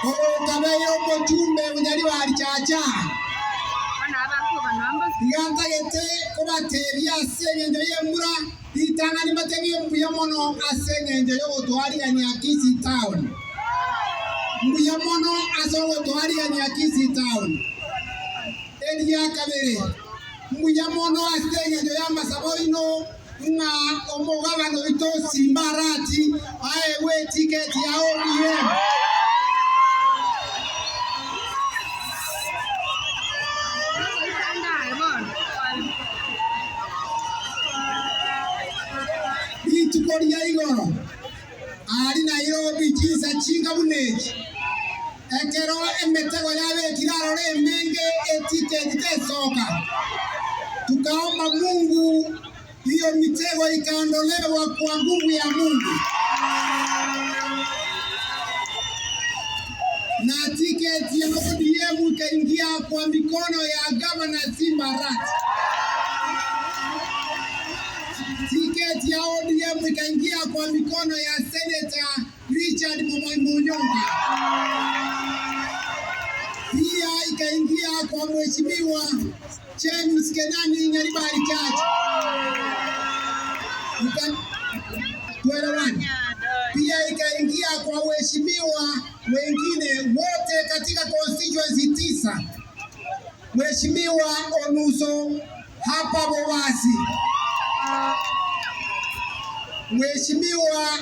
kabeyo mujumbe munyali wali chacha yanga yete kubatebya sengenjo yemura itanga ni batebyo mbuyamono asengenjo yo twali ni Akisi town mbuyamono aso twali ni Akisi town elia kabere mbuyamono asengenjo yamasabo ino nga omugabano bito Simbarati ayewe ticket ya ODM Korea igoro ari Nairobi chiza chinga buneji ekero emetego yabe kiraro remenge etike tesoka tukaomba Mungu hiyo mitego ikaondolewa kwa nguvu ya Mungu na tiketi ya ODM ikaingia kwa mikono ya Governor Simbarati. Tiketi ya ODM ikaingia kwa mikono ya Senator Richard Munyonga. Pia ikaingia kwa Mheshimiwa James Kenani Nyaribari Chacha. Pia ikaingia kwa waheshimiwa wengine wote katika constituency 9. Mheshimiwa Onuso hapa Bowasi. Mheshimiwa